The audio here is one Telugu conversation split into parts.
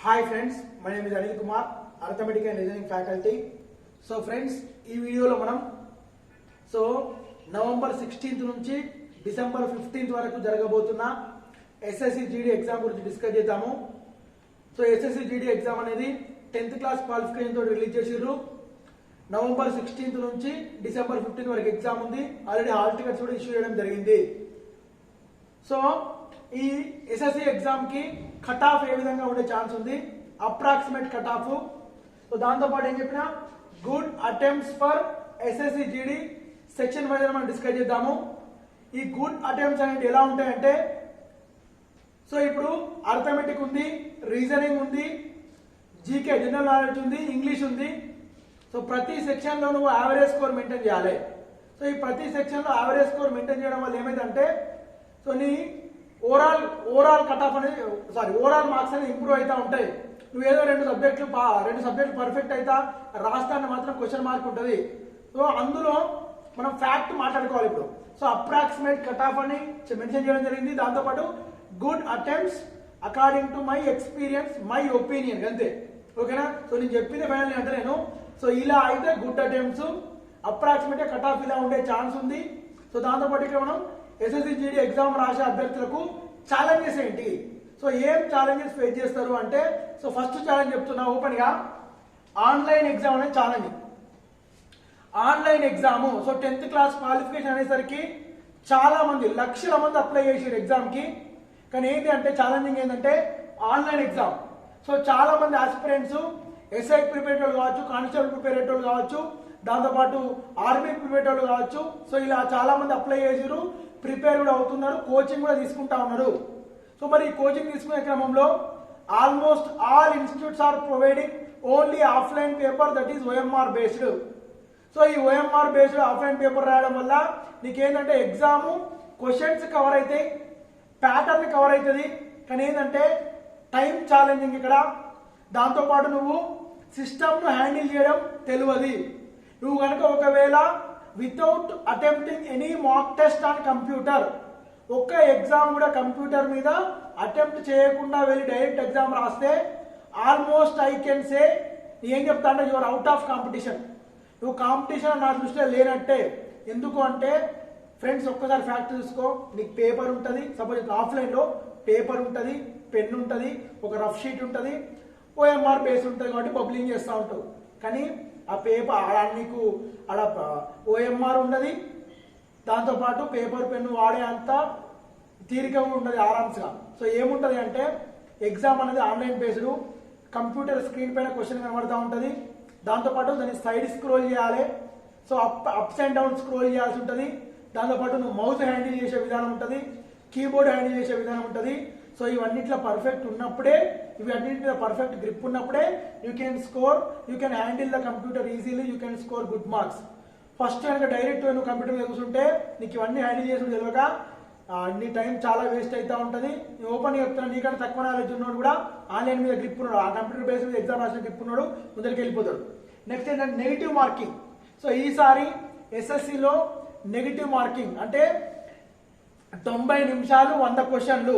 Hi friends, my name is Anil Kumar, arithmetic and reasoning faculty. So friends, ఈ వీడియోలో మనం నవంబర్ 16th నుంచి డిసెంబర్ 15th వరకు జరగబోతున్న ఎస్ఎస్సి జీడీ ఎగ్జామ్ గురించి డిస్కస్ చేద్దాము. సో ఎస్ఎస్సి జీడీ ఎగ్జామ్ అనేది 10th క్లాస్ క్వాలిఫికేషన్ తోటి రిలీజ్ చేసిర్రు. నవంబర్ 16th నుంచి డిసెంబర్ 15th వరకు ఎగ్జామ్ ఉంది. ఆల్రెడీ హాల్ టికెట్స్ కూడా ఇష్యూ చేయడం జరిగింది. సో ఈ ఎస్ఎస్సి ఎగ్జామ్ కి కట్ ఆఫ్ ఏ విధంగా ఉండే ఛాన్స్ ఉంది, అప్రాక్సిమేట్ కట్ ఆఫ్. సో దాంతో పాటు ఏం చెప్పినా good attempts for SSC GD section wise మనం డిస్కస్ చేద్దాము. ఈ గుడ్ అటెంప్ట్స్ అనేవి ఎలా ఉంటాయంటే, సో ఇప్పుడు అర్థమెటిక్ ఉంది, రీజనింగ్ ఉంది, జీకే జనరల్ నాలెడ్జ్ ఉంది, ఇంగ్లీష్ ఉంది. సో ప్రతి సెక్షన్ లో నువ్వు యావరేజ్ స్కోర్ మెయింటైన్ చేయాలి. సో ఈ ప్రతి సెక్షన్ లో యావరేజ్ స్కోర్ మెయింటైన్ చేయడం వల్ల ఏమైందంటే, సో నీ ఓవరాల్ కట్ ఆఫ్ అనేది ఓవరాల్ మార్క్స్ అనేది ఇంప్రూవ్ అవుతా ఉంటాయి. నువ్వు ఏదో రెండు సబ్జెక్టులు పర్ఫెక్ట్ అవుతా రాస్తాన్ని మాత్రం క్వశ్చన్ మార్క్ ఉంటుంది. సో అందులో మనం ఫ్యాక్ట్ మాట్లాడుకోవాలి ఇప్పుడు. సో అప్రాక్సిమేట్ కట్ ఆఫ్ అని మెన్షన్ చేయడం జరిగింది. దాంతోపాటు good attempts according to my experience, my opinion, అంతే. ఓకేనా? సో నేను చెప్పింది ఫైనల్ అంటే నేను సో ఇలా అయితే good attempts, approximate cut off ఇలా ఉండే ఛాన్స్ ఉంది. సో దాంతోపాటు ఇక్కడ మనం ఎస్ఎస్సి జీడీ ఎగ్జామ్ రాసే అభ్యర్థులకు ఛాలెంజెస్ ఏంటి, సో ఏం ఛాలెంజెస్ ఫేస్ చేస్తారు అంటే, సో ఫస్ట్ ఛాలెంజ్ చెప్తున్నా ఓపెన్ గా, ఆన్లైన్ ఎగ్జామ్ అనేది challenge. Online exam, so 10th class qualification అనేసరికి చాలా మంది లక్షల మంది అప్లై చేసారు ఎగ్జామ్ కి. కానీ ఏంటి అంటే ఛాలెంజింగ్ ఏంటంటే ఆన్లైన్ ఎగ్జామ్. సో చాలా మంది ఆస్పిరెంట్స్ ఎస్ఐ ప్రిపేర్ కావచ్చు, కానిస్టేబుల్ ప్రిపేర్ అయ్యేటోళ్ళు కావచ్చు, దాంతోపాటు ఆర్మీ ప్రిపేర్ అయ్యేటోళ్ళు కావచ్చు. సో ఇలా చాలా మంది అప్లై చేసారు, ప్రిపేర్ కూడా అవుతున్నారు, కోచింగ్ కూడా తీసుకుంటా ఉన్నారు. సో మరి ఈ కోచింగ్ తీసుకునే క్రమంలో almost all institutes are providing only offline paper, that is OMR based. So ఈ ఓఎంఆర్ బేస్డ్ ఆఫ్లైన్ పేపర్ రాయడం వల్ల నీకేంటంటే ఎగ్జామ్ క్వశ్చన్స్ కవర్ అవుతాయి, ప్యాటర్న్ కవర్ అవుతుంది. కానీ ఏంటంటే టైం ఛాలెంజింగ్ ఇక్కడ. దాంతోపాటు నువ్వు సిస్టమ్ను హ్యాండిల్ చేయడం తెలియదు. నువ్వు కనుక ఒకవేళ without attempting any mock test on computer, ఒక్క ఎగ్జామ్ కూడా కంప్యూటర్ మీద అటెంప్ట్ చేయకుండా వెళ్ళి డైరెక్ట్ ఎగ్జామ్ రాస్తే ఆల్మోస్ట్ ఐ కెన్ సే ఏం చెప్తా అంటే యువర్ అవుట్ ఆఫ్ కాంపిటీషన్. నువ్వు కాంపిటీషన్ నా దృష్టిలో లేనట్టే. ఎందుకు అంటే ఫ్రెండ్స్, ఒక్కసారి ఫ్యాక్ట్ చూసుకో, నీకు పేపర్ ఉంటుంది, సపోజ్ ఆఫ్లైన్లో పేపర్ ఉంటుంది, పెన్ ఉంటుంది, ఒక రఫ్ షీట్ ఉంటుంది, ఓఎంఆర్ బేస్ ఉంటుంది కాబట్టి పబ్లింగ్ చేస్తూ ఉంటావు. కానీ ఆ పేపర్ ఆడ నీకు ఆడ ఓఎంఆర్ ఉన్నది, దాంతోపాటు పేపర్ పెన్ను వాడే అంత తీరిక ఉండదు ఆరామ్స్గా. సో ఏముంటుంది అంటే ఎగ్జామ్ అనేది ఆన్లైన్ బేస్డ్, కంప్యూటర్ స్క్రీన్ పైన క్వశ్చన్ కనబడుతూ ఉంటుంది. దాంతోపాటు దాన్ని సైడ్ స్క్రోల్ చేయాలి, so ups and down scroll చేయాల్సి ఉంటుంది. దాంతోపాటు నువ్వు మౌస్ హ్యాండిల్ చేసే విధానం ఉంటుంది, కీబోర్డ్ హ్యాండిల్ చేసే విధానం ఉంటుంది. సో ఇవన్నిట్లో పర్ఫెక్ట్ ఉన్నప్పుడే, ఇవన్నిటి మీద పర్ఫెక్ట్ గ్రిప్ ఉన్నప్పుడే you can handle the computer easily, you can score good marks. First కనుక డైరెక్ట్ నువ్వు కంప్యూటర్ మీద కూర్చుంటే నీకు ఇవన్నీ హ్యాండిల్ చేసి తెలియక నీ టైం చాలా వేస్ట్ అవుతూ ఉంటుంది. నేను ఓపెన్ చెప్తున్నా, నీకంటే తక్కువ నాలెడ్జ్ ఉన్నాడు కూడా ఆన్లైన్ మీద గ్రిప్ ఉన్నాడు, ఆ కంప్యూటర్ బేస్ మీద ఎగ్జామ్ రాసిన గ్రిప్ ఉన్నాడు, ముందరికి వెళ్ళిపోతాడు. నెక్స్ట్ ఏంటంటే నెగిటివ్ మార్కింగ్. సో ఈసారి ఎస్ఎస్సిలో నెగిటివ్ మార్కింగ్ అంటే 90 నిమిషాలు 100 క్వశ్చన్లు.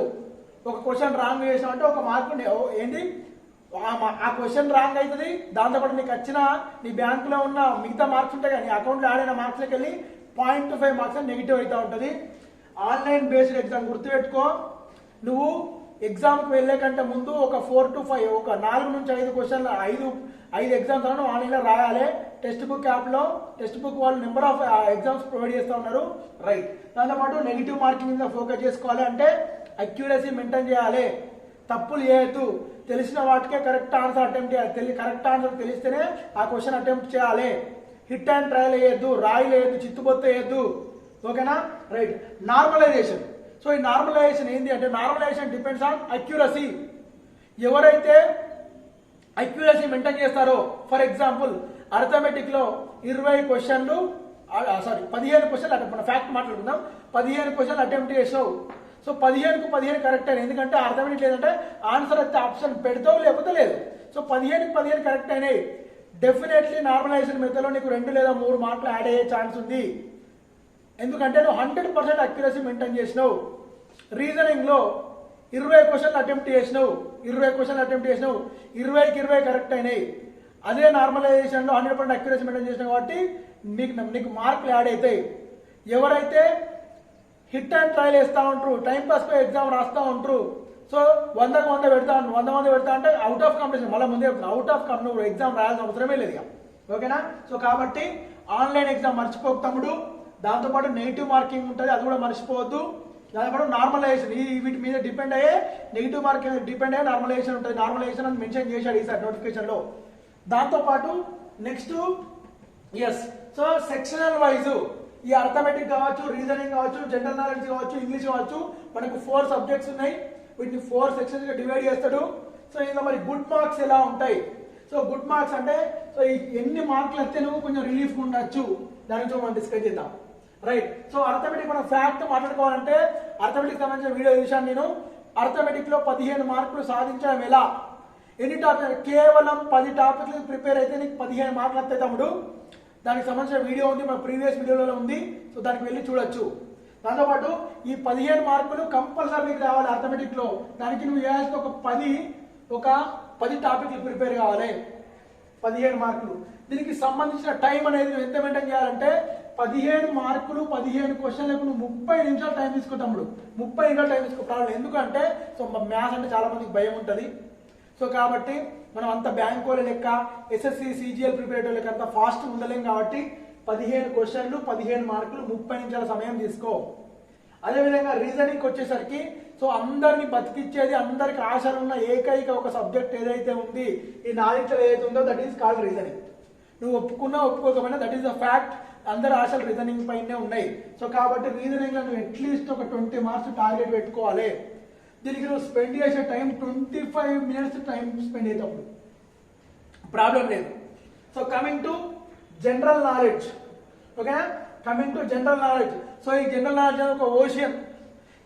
ఒక క్వశ్చన్ రాంగ్ చేసామంటే ఒక మార్కు ఏంటి, ఆ క్వశ్చన్ రాంగ్ అవుతుంది. దాంతోపాటు నీకు వచ్చిన నీ బ్యాంకులో ఉన్న మిగతా మార్క్స్ ఉంటాయి కానీ అకౌంట్లో యాడ్ అయిన మార్క్స్లోకి వెళ్ళి 0.25 మార్క్స్ నెగిటివ్ అవుతూ ఉంటుంది. ఆన్లైన్ బేస్డ్ ఎగ్జామ్ గుర్తుపెట్టుకో, నువ్వు ఎగ్జామ్కి వెళ్ళే కంటే ముందు ఒక 4 to 5 ఒక 4 నుంచి 5 క్వశ్చన్లు 5 ఎగ్జామ్స్ అన్న ఆన్లైన్లో రాయాలి. టెక్స్ట్ బుక్ యాప్లో టెక్స్ట్ బుక్ వాళ్ళు నెంబర్ ఆఫ్ ఎగ్జామ్స్ ప్రొవైడ్ చేస్తూ ఉన్నారు, రైట్. దాంతోపాటు నెగిటివ్ మార్కింగ్ మీద ఫోకస్ చేసుకోవాలి. అంటే అక్యురసీ మెయింటైన్ చేయాలి, తప్పులు చేయొద్దు, తెలిసిన వాటికే కరెక్ట్ ఆన్సర్ అటెంప్ట్ చేయాలి. కరెక్ట్ ఆన్సర్ తెలిస్తేనే ఆ క్వశ్చన్ అటెంప్ట్ చేయాలి. హిట్ అండ్ ట్రయల్ వేయద్దు, రాయి వేయద్దు, చిత్తుబొత్తు వేయద్దు. ఓకేనా? రైట్. నార్మలైజేషన్. సో ఈ నార్మలైజేషన్ ఏంటి అంటే, నార్మలైజేషన్ డిపెండ్స్ ఆన్ అక్యురసీ. ఎవరైతే అక్యురసీ మెయింటైన్ చేస్తారో, ఫర్ ఎగ్జాంపుల్ అర్థమెటిక్ లో 20 క్వశ్చన్లు 15 క్వశ్చన్లు అంటే మన ఫ్యాక్ట్ మాట్లాడుకుందాం, 15 క్వశ్చన్లు అటెంప్ట్ చేసావు. సో 15కు 15 కరెక్ట్ అయినాయి. ఎందుకంటే అర్థమెటిక్ లేదంటే ఆన్సర్ అయితే ఆప్షన్ పెడతావు లేకపోతే లేదు. సో 15కి 15 కరెక్ట్ అయినాయి. డెఫినెట్లీ నార్మలైజేషన్ మెథడ్లో నీకు 2 లేదా 3 మార్కులు యాడ్ అయ్యే ఛాన్స్ ఉంది. ఎందుకంటే నువ్వు 100% అక్యురసీ మెయింటైన్ చేసినావు. రీజనింగ్ లో 20 క్వశ్చన్లు అటెంప్ట్ చేసినావు 20కి 20 కరెక్ట్ అయినాయి. అదే నార్మలైజేషన్లో 100% అక్యురసీ మెయింటైన్ చేసినావు కాబట్టి నీకు మార్కులు యాడ్ అవుతాయి. ఎవరైతే హిట్ అండ్ ట్రయల్ వేస్తూ ఉంటారు, టైం పాస్ పై ఎగ్జామ్ రాస్తూ ఉంటారు, సో 100 పెడతా 100 పెడతా అంటే అవుట్ ఆఫ్ కాంపిటీషన్, మళ్ళీ ముందే అవుట్ ఆఫ్ నువ్వు ఎగ్జామ్ రాయాల్సిన అవసరమే లేదు ఇక. ఓకేనా? సో కాబట్టి ఆన్లైన్ ఎగ్జామ్ మర్చిపోకు తమ్ముడు. దాంతోపాటు నెగిటివ్ మార్కింగ్ ఉంటుంది, అది కూడా మర్చిపోవద్దు. దాంతోపాటు నార్మలైజేషన్, వీటి మీద డిపెండ్ అయ్యే నెగిటివ్ మార్కింగ్ డిపెండ్ అయ్యే నార్మలైజేషన్ ఉంటుంది. నార్మలైజేషన్ అని మెన్షన్ చేశాడు ఈసారి నోటిఫికేషన్లో. దాంతోపాటు నెక్స్ట్ సో సెక్షనల్ వైజ్ ఈ అర్థమెటిక్ కావచ్చు, రీజనింగ్ కావచ్చు, జనరల్ నాలెడ్జ్ కావచ్చు, ఇంగ్లీష్ కావచ్చు, మనకు 4 సబ్జెక్ట్స్ ఉన్నాయి. వీటిని 4 సెక్షన్స్ గా డివైడ్ చేస్తాడు. సో ఇంకా మరి గుడ్ మార్క్స్ ఎలా ఉంటాయి? సో గుడ్ మార్క్స్ అంటే సో ఎన్ని మార్కులు వస్తే నువ్వు కొంచెం రిలీఫ్ ఉండొచ్చు, దాని గురించి మనం డిస్కస్ చేద్దాం. రైట్. సో అర్థమెటిక్ మనం ఫ్యాక్ట్ మాట్లాడుకోవాలంటే అర్థమెటిక్ సంబంధించిన వీడియో చూశాను నేను. అర్థమెటిక్ లో 15 మార్కులు సాధించడం ఎలా? ఎన్ని టాపిక్? కేవలం 10 టాపిక్లు ప్రిపేర్ అయితే నీకు 15 మార్కులు వస్తాయి తమ్ముడు. దానికి సంబంధించిన వీడియో ఉంది, మన ప్రీవియస్ వీడియోలో ఉంది, సో దానికి వెళ్ళి చూడొచ్చు. దాంతోపాటు ఈ 15 మార్కులు కంపల్సరీ రావాలి అర్థమెటిక్ లో. దానికి నువ్వు చేయాల్సిన ఒక 10 టాపిక్లు ప్రిపేర్ కావాలి, 15 మార్కులు. దీనికి సంబంధించిన టైం అనేది నువ్వు ఎంత మెయింటైన్ చేయాలంటే 15 మార్కులు 15 క్వశ్చన్లకు నువ్వు 30 నిమిషాలు టైం తీసుకో తమ్ముడు. 30 నిమిషాలు టైం తీసుకో. ప్రాబ్లం ఎందుకంటే సో మ్యాథ్స్ అంటే చాలా మందికి భయం ఉంటుంది. సో కాబట్టి మనం అంత బ్యాంక్ వాళ్ళ లెక్క ఎస్ఎస్సి సిజిఎల్ ప్రిపేరేటర్ లెక్క అంత ఫాస్ట్ ఉండలేం కాబట్టి 15 క్వశ్చన్లు 15 మార్కులు 30 నిమిషాల సమయం తీసుకో. అదేవిధంగా రీజనింగ్ వచ్చేసరికి సో అందరిని బతికిచ్చేది, అందరికి ఆశలు ఉన్న ఏకైక ఒక సబ్జెక్ట్ ఏదైతే ఉంది, ఈ నాలెడ్జ్ ఏదైతే ఉందో దట్ ఈస్ కాల్డ్ రీజనింగ్. నువ్వు ఒప్పుకున్నా ఒప్పుకోకపోయినా దట్ ఈస్ ద ఫ్యాక్ట్. అందరి ఆశలు రీజనింగ్ పైనే ఉన్నాయి. సో కాబట్టి రీజనింగ్ లో నువ్వు అట్లీస్ట్ ఒక 20 మార్క్స్ టార్గెట్ పెట్టుకోవాలి. దీనికి నువ్వు స్పెండ్ చేసే టైం 25 మినిట్స్ టైం స్పెండ్ అయ్యేటప్పుడు ప్రాబ్లం లేదు. So coming to general knowledge. ఓకేనా? Coming to general knowledge. So ఈ జనరల్ నాలెడ్జ్ అనేది ఒక ocean.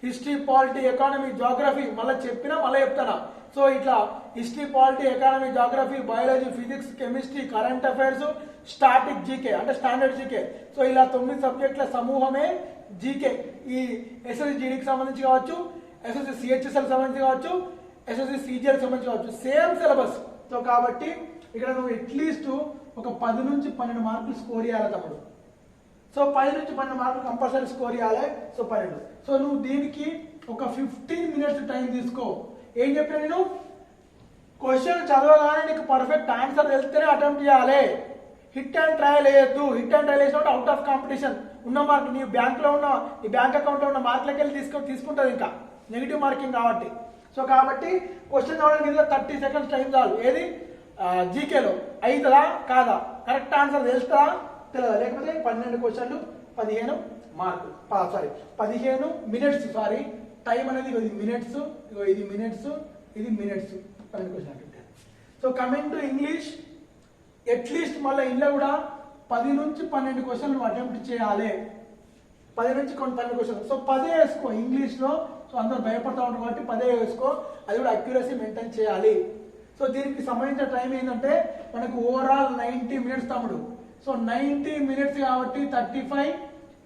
History, polity, economy, geography మళ్ళీ చెప్తానా. సో ఇట్లా history, polity, economy, geography, biology, physics, chemistry, current affairs, static GK అంటే స్టాండర్డ్ జీకే. సో ఇలా 9 సబ్జెక్టుల సమూహమే జీకే. ఈ ఎస్ఎస్సి జీడీకి సంబంధించి కావచ్చు, ఎస్ఎస్సి సిహెచ్ఎస్ఎల్ సంబంధించి కావచ్చు, ఎస్ఎస్సి సిజిఎల్ సంబంధించి కావచ్చు, సేమ్ సిలబస్. సో కాబట్టి ఇక్కడ నువ్వు అట్లీస్ట్ ఒక 10 నుంచి 12 మార్కులు స్కోర్ చేయాలి తమ్ముడు. సో 10 నుంచి 12 మార్కులు కంపల్సరీ స్కోర్ చేయాలి. సో 12. సో నువ్వు దీనికి ఒక 15 మినిట్స్ టైం తీసుకో. ఏం చెప్పినా నేను క్వశ్చన్ చదవగానే నీకు పర్ఫెక్ట్ ఆన్సర్ తెలిస్తేనే అటెంప్ట్ చేయాలి. హిట్ అండ్ ట్రయల్ వేయద్దు. హిట్ అండ్ ట్రయల్ వేసినప్పుడు అవుట్ ఆఫ్ కాంపిటీషన్ ఉన్న మార్క్ నీ బ్యాంక్ అకౌంట్ లో ఉన్న మార్కులకి వెళ్ళి తీసుకుంటుంది, ఇంకా నెగిటివ్ మార్కింగ్ కాబట్టి. సో కాబట్టి క్వశ్చన్ చదవడానికి 30 సెకండ్స్ టైం చాలు. ఏది జీకేలో అవుతుందా కాదా, కరెక్ట్ ఆన్సర్ తెలుస్తుందా తెలియదా, లేకపోతే 12 క్వశ్చన్లు 15 మార్కులు 15 మినిట్స్. టైం అనేది ఇది మినిట్స్, ఇది మినిట్స్, ఇది minutes, 12 question. So coming to English, at least మళ్ళీ ఇంట్లో కూడా 10 నుంచి 12 క్వశ్చన్లు అటెంప్ట్ చేయాలి. 10 నుంచి 12 క్వశ్చన్లు. సో 10 వేసుకో ఇంగ్లీష్లో. సో అందరూ భయపడతా ఉంటారు కాబట్టి 10 వేసుకో. అది కూడా అక్యురసీ మెయింటైన్ చేయాలి. సో దీనికి సంబంధించిన టైం ఏంటంటే మనకు ఓవరాల్ 90 మినిట్స్ తమ్ముడు. సో 90 మినిట్స్ కాబట్టి 35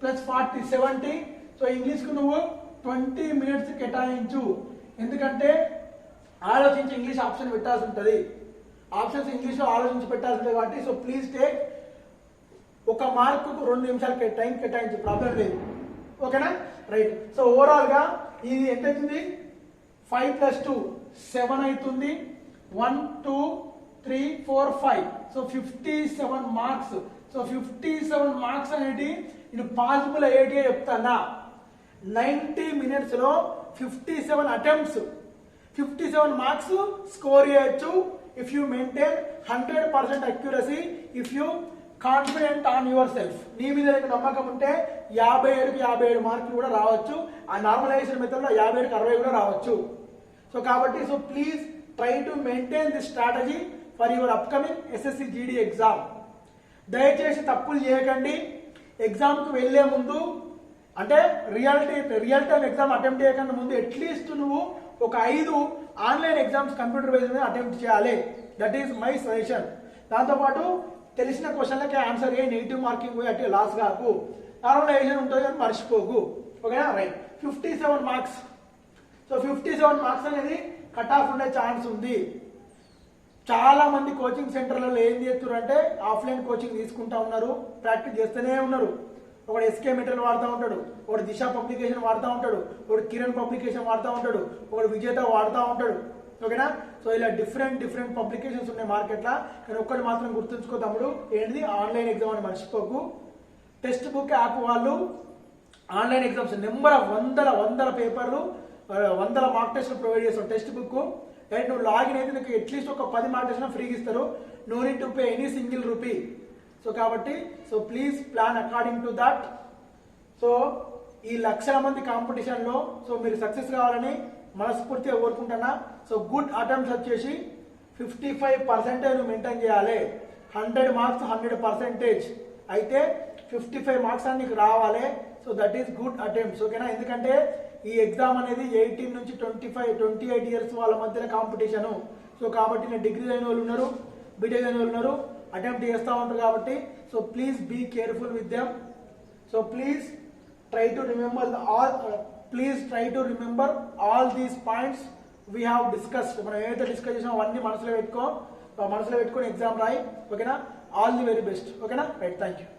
+ 40 70. సో ఇంగ్లీష్కు నువ్వు 20 మినిట్స్ కేటాయించు. ఎందుకంటే ఆలోచించి ఇంగ్లీష్ ఆప్షన్ పెట్టాల్సి ఉంటుంది. ఆప్షన్స్ ఇంగ్లీష్లో ఆలోచించి పెట్టాల్సి ఉంటుంది కాబట్టి సో ప్లీజ్ టేక్. ఒక మార్కుకు 2 నిమిషాలు టైం కేటాయించు, ప్రాబ్లం లేదు. ఓకేనా? రైట్. సో ఓవరాల్గా ఇది ఎంత అవుతుంది? 5 + 2 7 అవుతుంది. 1 2 3 4 5. So 57 marks. సో 57 మార్క్స్ అనేది నేను పాసిబుల్ అయ్యేటిగా చెప్తానా. 90 మినిట్స్లో 57 అటెంప్ట్స్, 57 మార్క్స్ స్కోర్ చేయొచ్చు. If you maintain 100% accuracy, if you confident on your self. నీ మీద నమ్మకం ఉంటే 57కి 57 మార్కులు కూడా రావచ్చు. ఆ నార్మలైజేషన్ మెథడ్లో 57కి 60 కూడా రావచ్చు. సో కాబట్టి so please try to maintain this strategy for your upcoming SSC GD exam. దయచేసి తప్పులు చేయకండి. ఎగ్జామ్కి వెళ్లే ముందు అంటే రియల్ టైం ఎగ్జామ్ అటెంప్ట్ చేయకుండా ముందు అట్లీస్ట్ నువ్వు ఒక 5 ఆన్లైన్ ఎగ్జామ్స్ కంప్యూటర్ బేస్డ్ మీద అటెంప్ట్ చేయాలి. That is my suggestion. దాంతోపాటు తెలిసిన క్వశ్చన్లకి ఆన్సర్ ఏ నెగిటివ్ మార్కింగ్ పోయి అటు లాస్ కాకు. నార్మలైజేషన్ ఉంటుంది కానీ మర్చిపోకు. ఓకేనా? Right. 57 marks. So so 57 marks అనేది కట్ ఆఫ్ ఉండే ఛాన్స్ ఉంది. చాలా మంది కోచింగ్ సెంటర్లలో ఏం చేస్తున్నారు అంటే ఆఫ్లైన్ కోచింగ్ తీసుకుంటా ఉన్నారు, ప్రాక్టీస్ చేస్తూనే ఉన్నారు. ఒకడు ఎస్కే మెటీరియల్ వాడుతూ ఉంటాడు, ఒకడు దిశ పబ్లికేషన్ వాడుతూ ఉంటాడు, ఒకడు కిరణ్ పబ్లికేషన్ వాడుతూ ఉంటాడు, ఒకడు విజేత వాడుతూ ఉంటాడు. ఓకేనా? సో ఇలా డిఫరెంట్ పబ్లికేషన్స్ ఉన్నాయి మార్కెట్లో. కానీ ఒక్కటి మాత్రం గుర్తుంచుకో తమ్ముడు, ఏంటిది ఆన్లైన్ ఎగ్జామ్ అని మర్చిపోకు. టెక్స్ట్ బుక్ యాప్ వాళ్ళు ఆన్లైన్ ఎగ్జామ్స్ నెంబర్ ఆఫ్ వందల పేపర్లు, వందల మార్క్ టెస్ట్లు ప్రొవైడ్ చేస్తారు. టెక్స్ట్ బుక్ రైట్, నువ్వు లాగిన్ అయితే నీకు అట్లీస్ట్ ఒక 10 మార్క్ టెస్ట్ ఫ్రీగా ఇస్తారు. No need to pay any single rupee. So కాబట్టి so please plan according to that. So ఈ లక్షల మంది కాంపిటీషన్లో సో మీరు సక్సెస్ కావాలని మనస్ఫూర్తిగా కోరుకుంటున్నా. సో గుడ్ అటెంప్ట్స్ వచ్చేసి 55% మెయింటైన్ చేయాలి. 100 మార్క్స్ 100% అయితే 55 మార్క్స్ అని నీకు రావాలి. So that is good attempts. ఓకేనా? ఎందుకంటే ఈ ఎగ్జామ్ అనేది 18 నుంచి 28 ఇయర్స్ వాళ్ళ మధ్యన కాంపిటీషను. సో కాబట్టి నేను డిగ్రీ అయిన వాళ్ళు ఉన్నారు, బీటెక్ అయిన వాళ్ళు ఉన్నారు, అటెంప్ట్ చేస్తూ ఉంటారు. కాబట్టి so please be careful with them. So please try to remember all these points we have discussed. మనం ఏదైతే డిస్కస్ చేసామో అవన్నీ మనసులో పెట్టుకొని ఎగ్జామ్ రాయి. ఓకేనా? All the very best. ఓకేనా? Right, thank you.